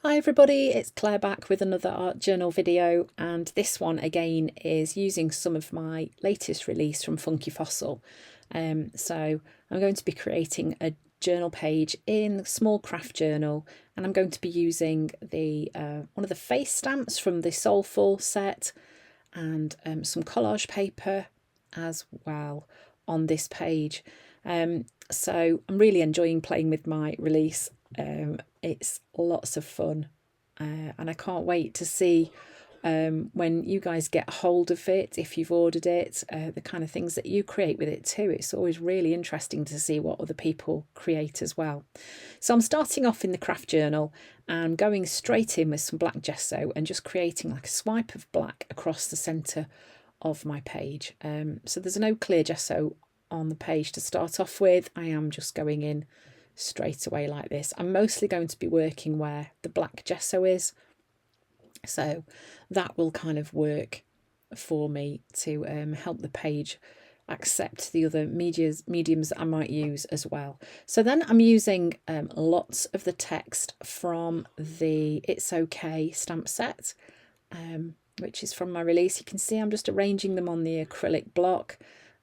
Hi everybody, it's Claire back with another art journal video, and this one again is using some of my latest release from Funky Fossil. So I'm going to be creating a journal page in Small Craft Journal, and I'm going to be using the one of the face stamps from the Soulful set and some collage paper as well on this page. So I'm really enjoying playing with my release. It's lots of fun, and I can't wait to see when you guys get hold of it, if you've ordered it, the kind of things that you create with it too. It's always really interesting to see what other people create as well. So I'm starting off in the craft journal and going straight in with some black gesso and just creating like a swipe of black across the centre of my page. So there's no clear gesso on the page to start off with. I am just going in straight away like this. I'm mostly going to be working where the black gesso is, so that will kind of work for me to help the page accept the other mediums that I might use as well. So then I'm using lots of the text from the It's Okay stamp set, which is from my release. You can see I'm just arranging them on the acrylic block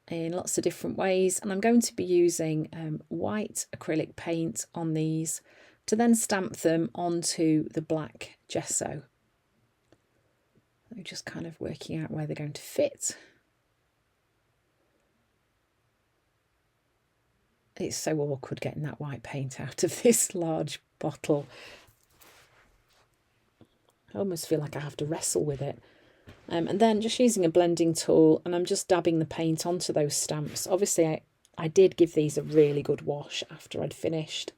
in lots of different ways, and I'm going to be using white acrylic paint on these to then stamp them onto the black gesso. I'm just kind of working out where they're going to fit. It's so awkward getting that white paint out of this large bottle. I almost feel like I have to wrestle with it. And then just using a blending tool, and I'm just dabbing the paint onto those stamps. Obviously I did give these a really good wash after I'd finished,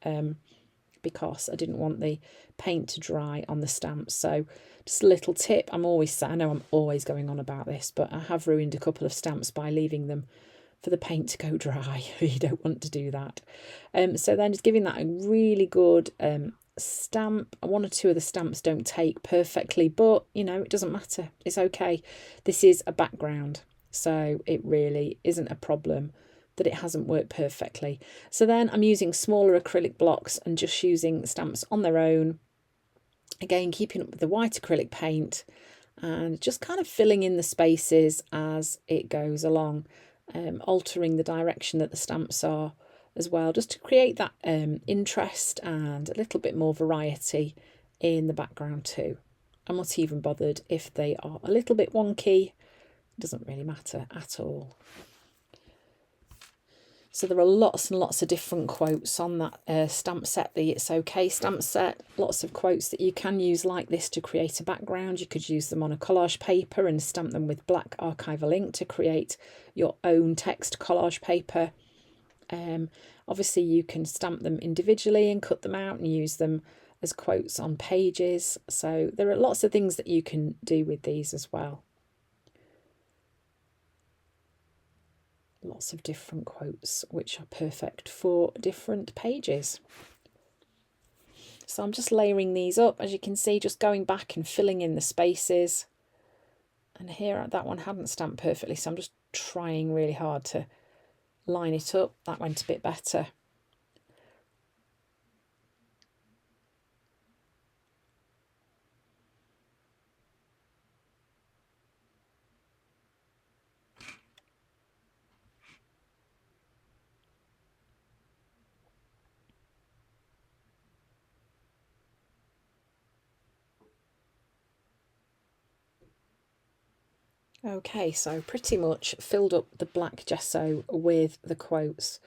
because I didn't want the paint to dry on the stamps. So just a little tip, I know I'm always going on about this, but I have ruined a couple of stamps by leaving them for the paint to go dry. You don't want to do that. So then just giving that a really good stamp. One or two of the stamps don't take perfectly, but you know, it doesn't matter. It's okay. This is a background, so it really isn't a problem that it hasn't worked perfectly. So then I'm using smaller acrylic blocks and just using stamps on their own. Again, keeping up with the white acrylic paint and just kind of filling in the spaces as it goes along, altering the direction that the stamps are as well, just to create that interest and a little bit more variety in the background too. I'm not even bothered if they are a little bit wonky, it doesn't really matter at all. So there are lots and lots of different quotes on that stamp set, the It's Okay stamp set. Lots of quotes that you can use like this to create a background. You could use them on a collage paper and stamp them with black archival ink to create your own text collage paper. Obviously you can stamp them individually and cut them out and use them as quotes on pages. So there are lots of things that you can do with these as well. Lots of different quotes which are perfect for different pages. So I'm just layering these up, as you can see, just going back and filling in the spaces. And here that one hadn't stamped perfectly, so I'm just trying really hard to line it up. That went a bit better. Okay, so pretty much filled up the black gesso with the quotes.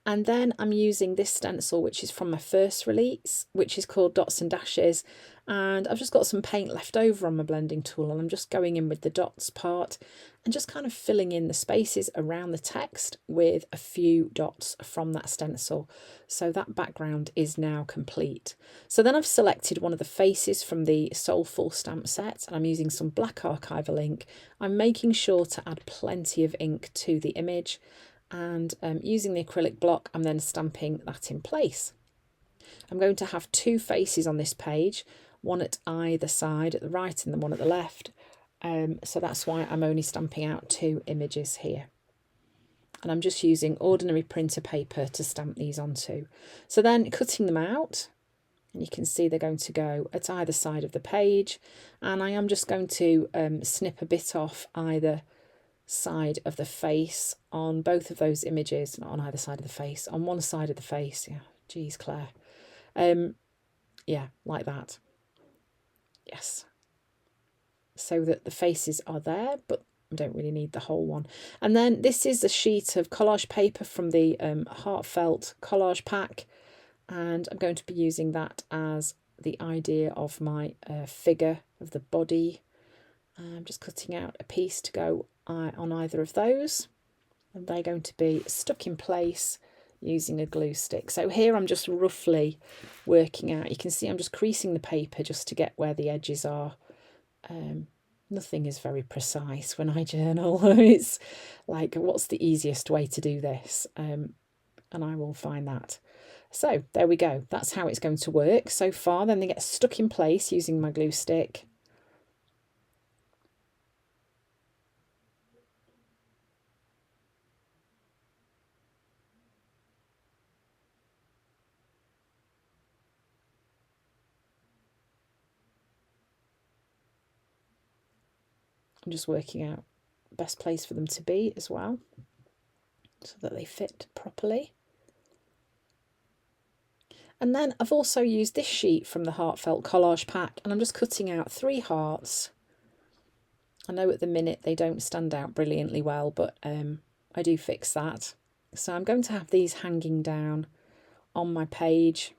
And then I'm using this stencil, which is from my first release, which is called Dots and Dashes. And I've just got some paint left over on my blending tool, and I'm just going in with the dots part and just kind of filling in the spaces around the text with a few dots from that stencil. So that background is now complete. So then I've selected one of the faces from the Soulful stamp set, and I'm using some black archival ink. I'm making sure to add plenty of ink to the image, and using the acrylic block, I'm then stamping that in place. I'm going to have two faces on this page, one at either side, at the right and the one at the left. So that's why I'm only stamping out two images here. And I'm just using ordinary printer paper to stamp these onto. So then cutting them out, And you can see they're going to go at either side of the page, and I am just going to snip a bit off either side of the face on both of those images, not on either side of the face, on one side of the face. Yeah, geez, Claire. Yeah, like that. Yes. So that the faces are there, but I don't really need the whole one. And then this is a sheet of collage paper from the Heartfelt collage pack, and I'm going to be using that as the idea of my figure of the body. I'm just cutting out a piece to go on either of those, and they're going to be stuck in place using a glue stick. So here I'm just roughly working out. You can see I'm just creasing the paper just to get where the edges are. Nothing is very precise when I journal. It's like, what's the easiest way to do this? And I will find that. So there we go. That's how it's going to work so far. Then they get stuck in place using my glue stick. I'm just working out the best place for them to be as well, so that they fit properly. And then I've also used this sheet from the Heartfelt collage pack, and I'm just cutting out 3 hearts. I know at the minute they don't stand out brilliantly well, but I do fix that. So I'm going to have these hanging down on my page.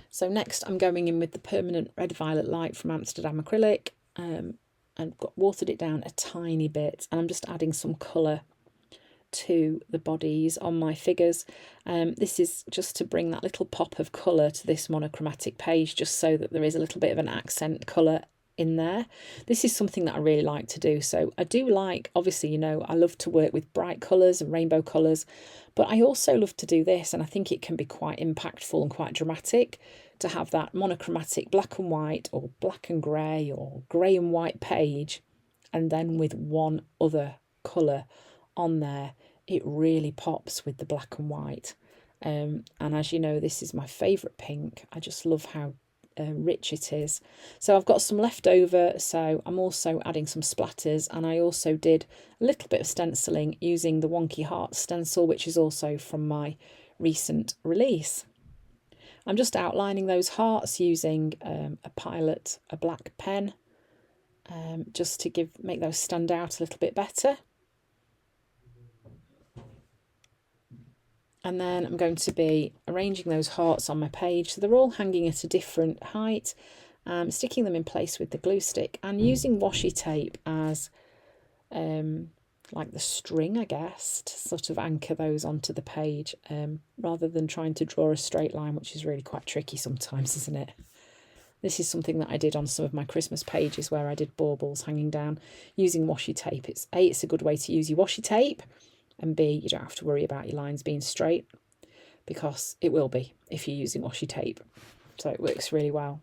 So next I'm going in with the Permanent Red Violet Light from Amsterdam Acrylic, and watered it down a tiny bit, and I'm just adding some colour to the bodies on my figures. This is just to bring that little pop of colour to this monochromatic page, just so that there is a little bit of an accent colour in there. This is something that I really like to do. So I do like, obviously, you know, I love to work with bright colours and rainbow colours, but I also love to do this, and I think it can be quite impactful and quite dramatic to have that monochromatic black and white or black and grey or grey and white page, and then with one other colour on there. It really pops with the black and white. And as you know, this is my favourite pink. I just love how rich it is. So I've got some left over, so I'm also adding some splatters, and I also did a little bit of stenciling using the Wonky Heart stencil, which is also from my recent release. I'm just outlining those hearts using a Pilot, a black pen, just to make those stand out a little bit better. And then I'm going to be arranging those hearts on my page, so they're all hanging at a different height, sticking them in place with the glue stick and using washi tape as like the string, I guess, to sort of anchor those onto the page, rather than trying to draw a straight line, which is really quite tricky sometimes, isn't it? This is something that I did on some of my Christmas pages where I did baubles hanging down using washi tape. It's a good way to use your washi tape, and B, you don't have to worry about your lines being straight, because it will be if you're using washi tape. So it works really well.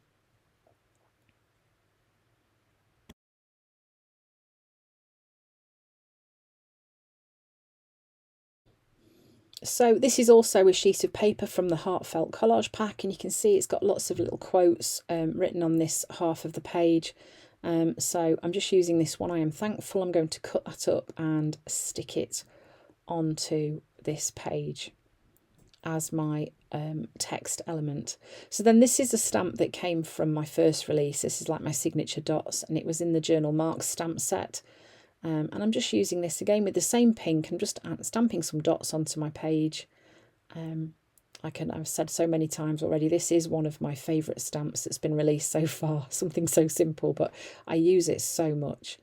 So this is also a sheet of paper from the Heartfelt collage pack, and you can see it's got lots of little quotes written on this half of the page. So I'm just using this one, I am thankful. I'm going to cut that up and stick it onto this page as my text element. So then this is a stamp that came from my first release. This is like my signature dots, and it was in the Journal Marks stamp set. And I'm just using this again with the same pink. I'm just stamping some dots onto my page. I've said so many times already, this is one of my favourite stamps that's been released so far. Something so simple, but I use it so much.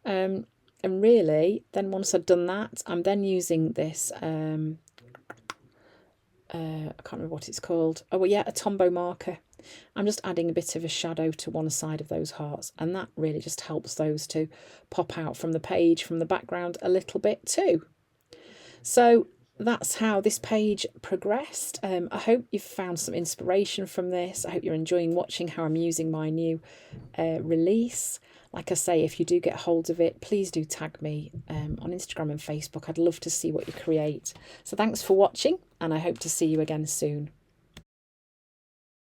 And really, then once I've done that, I'm then using this, I can't remember what it's called. Oh, well, yeah, a Tombow marker. I'm just adding a bit of a shadow to one side of those hearts, and that really just helps those to pop out from the page, from the background a little bit too. So that's how this page progressed. I hope you've found some inspiration from this. I hope you're enjoying watching how I'm using my new release. Like I say, if you do get hold of it, please do tag me on Instagram and Facebook. I'd love to see what you create. So thanks for watching, and I hope to see you again soon.